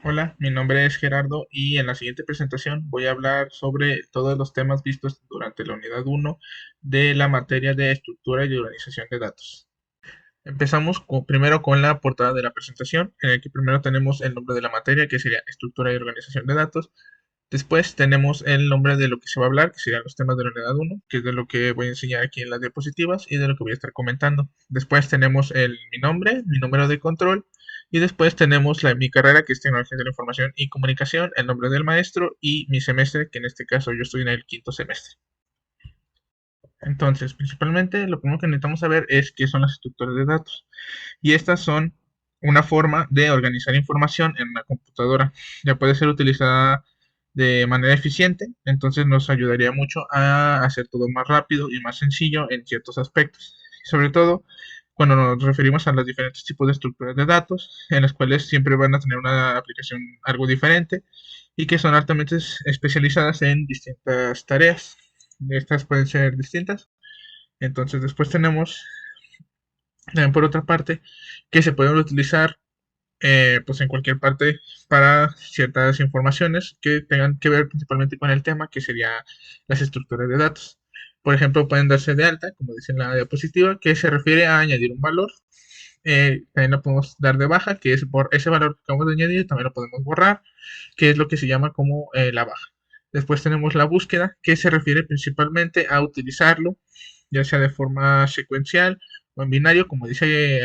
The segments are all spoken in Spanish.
Hola, mi nombre es Gerardo y en la siguiente presentación voy a hablar sobre todos los temas vistos durante la unidad uno de la materia de estructura y organización de datos. Empezamos primero con la portada de la presentación, en el que primero tenemos el nombre de la materia, que sería estructura y organización de datos. Después tenemos el nombre de lo que se va a hablar, que serían los temas de la unidad uno, que es de lo que voy a enseñar aquí en las diapositivas y de lo que voy a estar comentando. Después tenemos mi nombre, mi número de control, y después tenemos mi carrera, que es Tecnología de la Información y Comunicación, el nombre del maestro y mi semestre, que en este caso yo estoy en el quinto semestre. Entonces, principalmente lo primero que necesitamos saber es qué son las estructuras de datos. Y estas son una forma de organizar información en una computadora. Ya puede ser utilizada de manera eficiente, entonces nos ayudaría mucho a hacer todo más rápido y más sencillo en ciertos aspectos. Sobre todo cuando nos referimos a los diferentes tipos de estructuras de datos, en las cuales siempre van a tener una aplicación algo diferente y que son altamente especializadas en distintas tareas. Estas pueden ser distintas. Entonces después tenemos, también por otra parte, que se pueden utilizar pues en cualquier parte para ciertas informaciones que tengan que ver principalmente con el tema, que sería las estructuras de datos. Por ejemplo, pueden darse de alta, como dice en la diapositiva, que se refiere a añadir un valor. También lo podemos dar de baja, que es por ese valor que acabamos de añadir, también lo podemos borrar, que es lo que se llama como la baja. Después tenemos la búsqueda, que se refiere principalmente a utilizarlo, ya sea de forma secuencial o en binario, como dice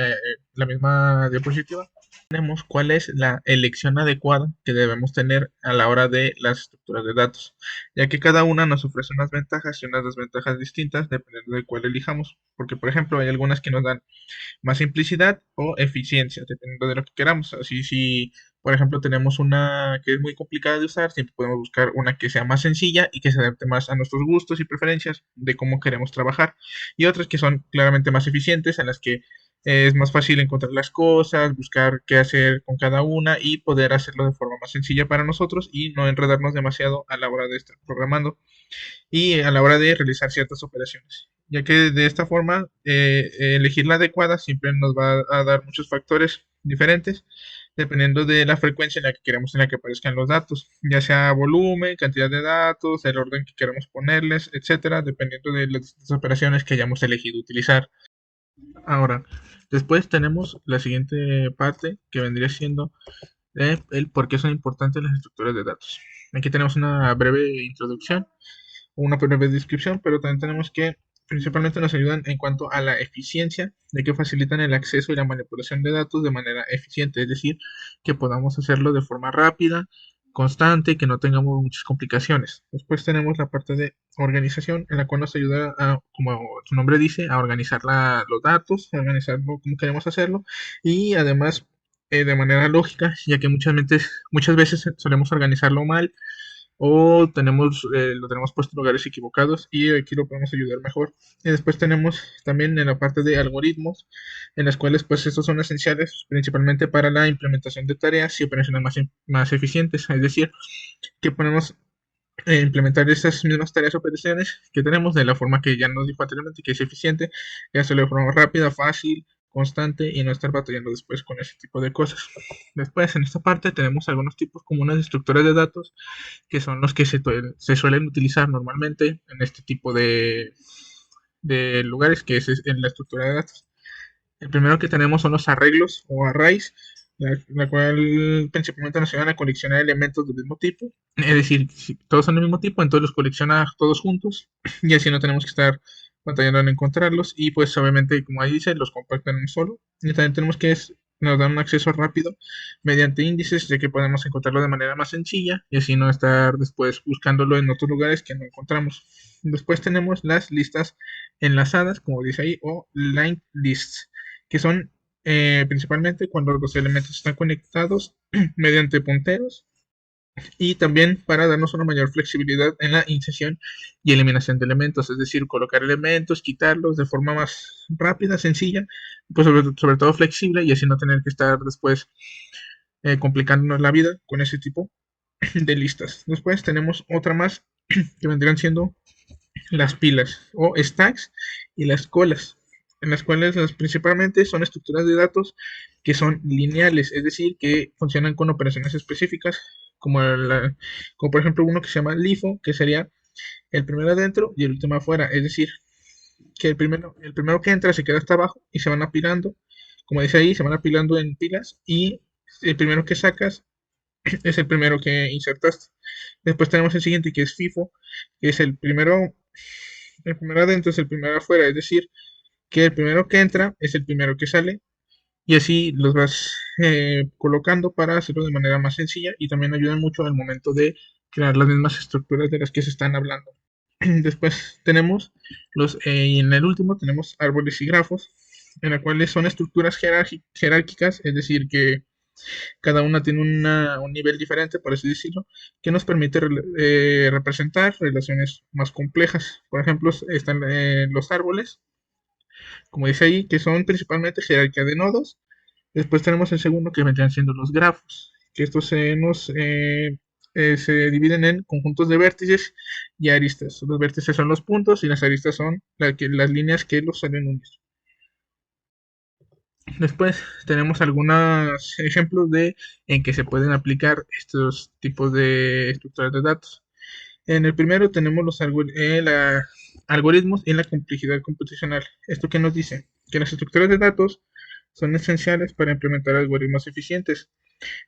la misma diapositiva. Tenemos cuál es la elección adecuada que debemos tener a la hora de las estructuras de datos, ya que cada una nos ofrece unas ventajas y unas desventajas distintas dependiendo de cuál elijamos, porque por ejemplo hay algunas que nos dan más simplicidad o eficiencia, dependiendo de lo que queramos. Así, si por ejemplo tenemos una que es muy complicada de usar, siempre podemos buscar una que sea más sencilla y que se adapte más a nuestros gustos y preferencias de cómo queremos trabajar. Y otras que son claramente más eficientes, en las que es más fácil encontrar las cosas, buscar qué hacer con cada una y poder hacerlo de forma más sencilla para nosotros y no enredarnos demasiado a la hora de estar programando y a la hora de realizar ciertas operaciones, ya que de esta forma elegir la adecuada siempre nos va a dar muchos factores diferentes dependiendo de la frecuencia en la que queremos en la que aparezcan los datos, ya sea volumen, cantidad de datos, el orden que queremos ponerles, etcétera, dependiendo de las distintas operaciones que hayamos elegido utilizar. Ahora, después tenemos la siguiente parte que vendría siendo el por qué son importantes las estructuras de datos. Aquí tenemos una breve introducción, una breve descripción, pero también tenemos que principalmente nos ayudan en cuanto a la eficiencia, de que facilitan el acceso y la manipulación de datos de manera eficiente, es decir, que podamos hacerlo de forma rápida, constante y que no tengamos muchas complicaciones. Después tenemos la parte de organización, en la cual nos ayuda a, como su nombre dice, a organizar los datos, a organizarlo como queremos hacerlo y además de manera lógica, ya que muchas veces solemos organizarlo mal o lo tenemos puesto en lugares equivocados y aquí lo podemos ayudar mejor. Y después tenemos también en la parte de algoritmos, en las cuales pues estos son esenciales principalmente para la implementación de tareas y operaciones más eficientes, es decir, que podemos implementar esas mismas tareas o operaciones que tenemos de la forma que ya nos dijo anteriormente, que es eficiente, que hacerlo de forma rápida, fácil, constante y no estar batallando después con ese tipo de cosas. Después, en esta parte tenemos algunos tipos comunes de estructuras de datos que son los que se suelen utilizar normalmente en este tipo de lugares, que es en la estructura de datos. El primero que tenemos son los arreglos o arrays, la cual principalmente nos ayudan a coleccionar elementos del mismo tipo. Es decir, si todos son del mismo tipo, entonces los colecciona todos juntos y así no tenemos que estar batallando en encontrarlos. Y pues obviamente, como ahí dice, los compactan en un solo. Y también tenemos nos dan un acceso rápido mediante índices, ya que podemos encontrarlo de manera más sencilla y así no estar después buscándolo en otros lugares que no encontramos. Después tenemos las listas enlazadas, como dice ahí, o linked lists, que son principalmente cuando los elementos están conectados mediante punteros y también para darnos una mayor flexibilidad en la inserción y eliminación de elementos, es decir, colocar elementos, quitarlos de forma más rápida, sencilla, pues sobre todo flexible y así no tener que estar después complicándonos la vida con ese tipo de listas. Después tenemos otra más que vendrían siendo las pilas o stacks y las colas. en las cuales principalmente son estructuras de datos que son lineales, es decir, que funcionan con operaciones específicas, como, como por ejemplo uno que se llama LIFO, que sería el primero adentro y el último afuera, es decir, que el primero que entra se queda hasta abajo y se van apilando, como dice ahí, se van apilando en pilas y el primero que sacas es el primero que insertaste. Después tenemos el siguiente que es FIFO, que es el primero adentro es el primero afuera, es decir, que el primero que entra es el primero que sale y así los vas colocando para hacerlo de manera más sencilla y también ayudan mucho al momento de crear las mismas estructuras de las que se están hablando. Después tenemos y en el último tenemos árboles y grafos, en las cuales son estructuras jerárquicas, es decir, que cada una tiene un nivel diferente, por así decirlo, que nos permite representar relaciones más complejas. Por ejemplo, están los árboles, como dice ahí, que son principalmente jerarquía de nodos. Después tenemos el segundo que vendrían siendo los grafos, que estos se dividen en conjuntos de vértices y aristas. Los vértices son los puntos y las aristas son las líneas que los salen unir. Después tenemos algunos ejemplos de en que se pueden aplicar estos tipos de estructuras de datos. En el primero tenemos los algoritmos y la complejidad computacional. ¿Esto qué nos dice? Que las estructuras de datos son esenciales para implementar algoritmos eficientes.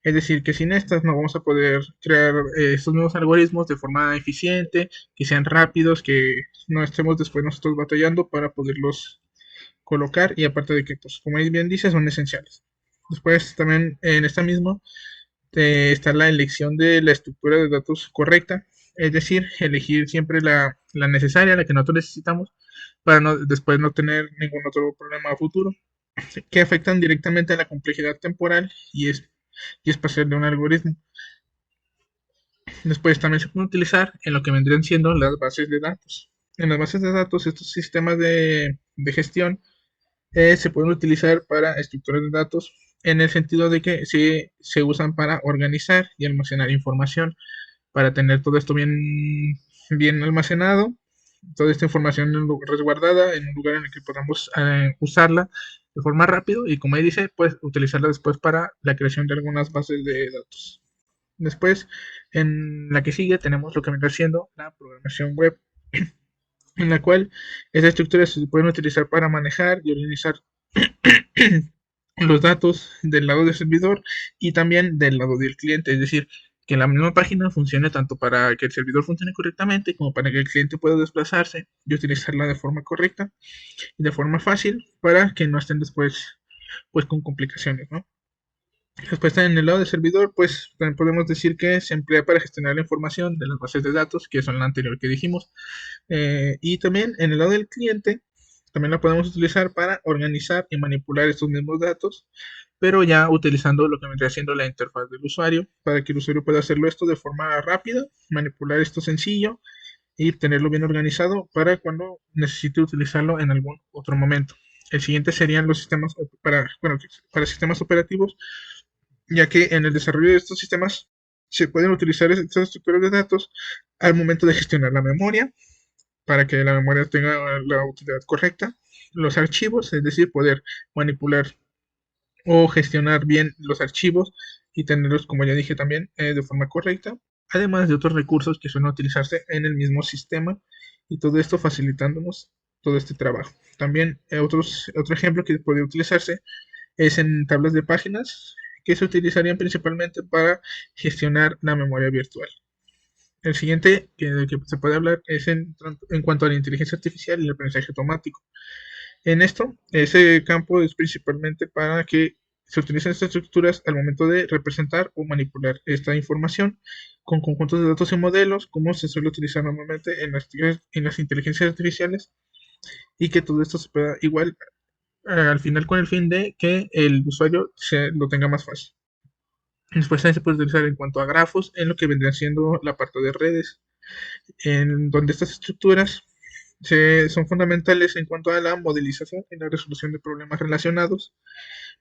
Es decir, que sin estas no vamos a poder crear estos nuevos algoritmos de forma eficiente, que sean rápidos, que no estemos después nosotros batallando para poderlos colocar y aparte de que, pues, como bien dice, son esenciales. Después también en esta misma está la elección de la estructura de datos correcta, es decir, elegir siempre la necesaria, la que nosotros necesitamos, para después no tener ningún otro problema a futuro, que afectan directamente a la complejidad temporal y espacial de un algoritmo. Después también se puede utilizar en lo que vendrían siendo las bases de datos. En las bases de datos, estos sistemas de gestión se pueden utilizar para estructuras de datos en el sentido de que se usan para organizar y almacenar información, para tener todo esto bien almacenado, toda esta información resguardada en un lugar en el que podamos usarla de forma rápida y como ahí dice, pues utilizarla después para la creación de algunas bases de datos. Después, en la que sigue tenemos lo que vendrá siendo la programación web, en la cual esas estructuras se pueden utilizar para manejar y organizar los datos del lado del servidor y también del lado del cliente, es decir, que la misma página funcione tanto para que el servidor funcione correctamente como para que el cliente pueda desplazarse y utilizarla de forma correcta y de forma fácil para que no estén después pues con complicaciones, ¿no? Después en el lado del servidor, pues también podemos decir que se emplea para gestionar la información de las bases de datos, que son la anterior que dijimos. Y también en el lado del cliente, también la podemos utilizar para organizar y manipular estos mismos datos, pero ya utilizando lo que vendría siendo la interfaz del usuario, para que el usuario pueda hacerlo esto de forma rápida, manipular esto sencillo y tenerlo bien organizado para cuando necesite utilizarlo en algún otro momento. El siguiente serían los sistemas para sistemas operativos, ya que en el desarrollo de estos sistemas se pueden utilizar estas estructuras de datos al momento de gestionar la memoria, para que la memoria tenga la utilidad correcta, los archivos, es decir, poder manipular o gestionar bien los archivos y tenerlos, como ya dije también, de forma correcta, además de otros recursos que suelen utilizarse en el mismo sistema y todo esto facilitándonos todo este trabajo. También otro ejemplo que puede utilizarse es en tablas de páginas que se utilizarían principalmente para gestionar la memoria virtual. El siguiente que se puede hablar es en cuanto a la inteligencia artificial y el aprendizaje automático. En esto, ese campo es principalmente para que se utilicen estas estructuras al momento de representar o manipular esta información con conjuntos de datos y modelos, como se suele utilizar normalmente en las inteligencias artificiales, y que todo esto se pueda igual al final con el fin de que el usuario lo tenga más fácil. Después también se puede utilizar en cuanto a grafos en lo que vendría siendo la parte de redes, en donde estas estructuras son fundamentales en cuanto a la modelización y la resolución de problemas relacionados,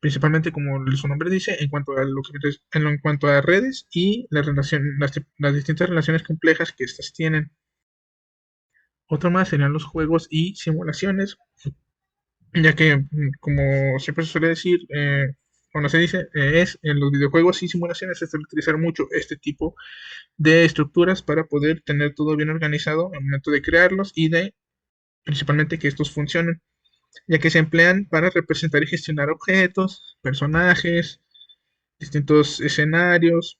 principalmente como su nombre dice, en cuanto a redes y las distintas relaciones complejas que éstas tienen. Otro más serían los juegos y simulaciones, ya que, como siempre se suele decir, cuando se dice, es en los videojuegos y simulaciones se suele utilizar mucho este tipo de estructuras para poder tener todo bien organizado al momento de crearlos y de principalmente que estos funcionen, ya que se emplean para representar y gestionar objetos, personajes, distintos escenarios,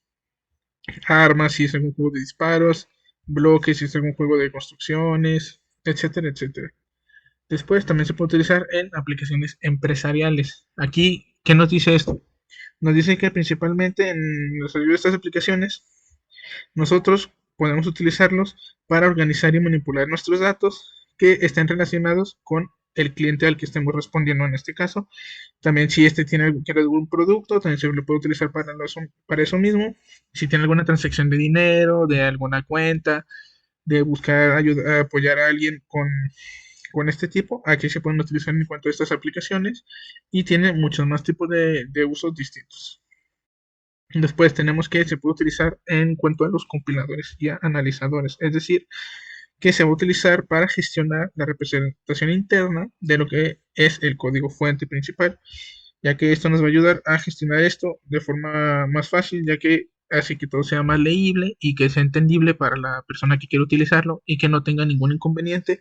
armas si es algún juego de disparos, bloques si es algún juego de construcciones, etcétera, etcétera. Después también se puede utilizar en aplicaciones empresariales. Aquí, ¿qué nos dice esto? Nos dice que principalmente en el desarrollo de estas aplicaciones, nosotros podemos utilizarlos para organizar y manipular nuestros datos que estén relacionados con el cliente al que estemos respondiendo en este caso. También si este quiere algún producto, también se le puede utilizar para eso mismo. Si tiene alguna transacción de dinero, de alguna cuenta, de buscar ayudar, apoyar a alguien con este tipo, aquí se pueden utilizar en cuanto a estas aplicaciones y tiene muchos más tipos de usos distintos. Después tenemos que se puede utilizar en cuanto a los compiladores y a analizadores, es decir, que se va a utilizar para gestionar la representación interna de lo que es el código fuente principal, ya que esto nos va a ayudar a gestionar esto de forma más fácil, ya que hace que todo sea más leíble y que sea entendible para la persona que quiere utilizarlo y que no tenga ningún inconveniente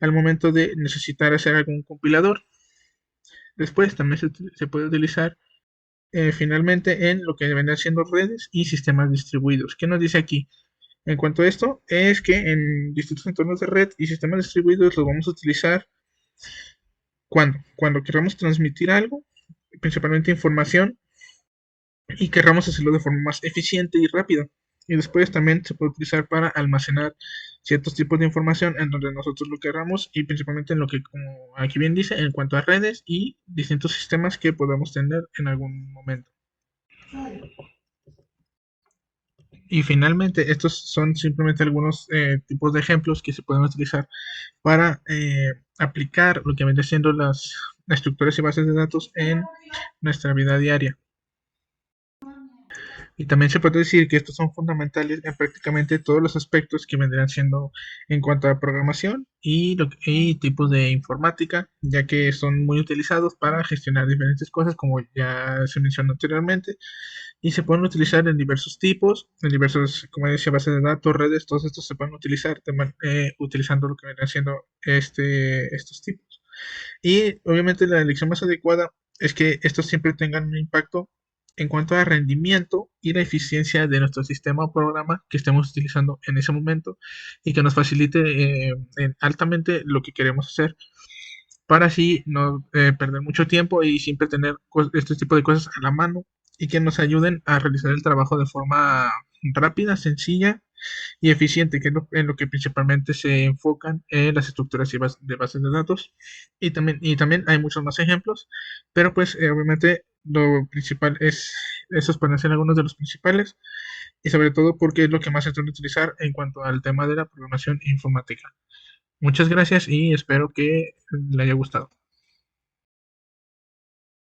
al momento de necesitar hacer algún compilador. Después también se puede utilizar finalmente en lo que vendrán siendo redes y sistemas distribuidos. ¿Qué nos dice aquí? En cuanto a esto, es que en distintos entornos de red y sistemas distribuidos los vamos a utilizar cuando queramos transmitir algo, principalmente información, y querramos hacerlo de forma más eficiente y rápida. Y después también se puede utilizar para almacenar ciertos tipos de información en donde nosotros lo querramos y principalmente en lo que, como aquí bien dice, en cuanto a redes y distintos sistemas que podamos tener en algún momento. Y finalmente, estos son simplemente algunos tipos de ejemplos que se pueden utilizar para aplicar lo que viene siendo las estructuras y bases de datos en nuestra vida diaria. Y también se puede decir que estos son fundamentales en prácticamente todos los aspectos que vendrían siendo en cuanto a programación y tipos de informática, ya que son muy utilizados para gestionar diferentes cosas, como ya se mencionó anteriormente, y se pueden utilizar en diversos tipos, en diversos, como decía, bases de datos, redes, todos estos se pueden utilizar utilizando lo que vendrían siendo estos tipos. Y obviamente la elección más adecuada es que estos siempre tengan un impacto en cuanto a rendimiento y la eficiencia de nuestro sistema o programa que estemos utilizando en ese momento y que nos facilite altamente lo que queremos hacer para así no perder mucho tiempo y siempre tener este tipo de cosas a la mano y que nos ayuden a realizar el trabajo de forma rápida, sencilla y eficiente, que es en lo que principalmente se enfocan en las estructuras de bases de datos. Y también hay muchos más ejemplos, pero pues obviamente lo principal es, esos pueden ser algunos de los principales, y sobre todo porque es lo que más se suele utilizar en cuanto al tema de la programación informática. Muchas gracias y espero que le haya gustado.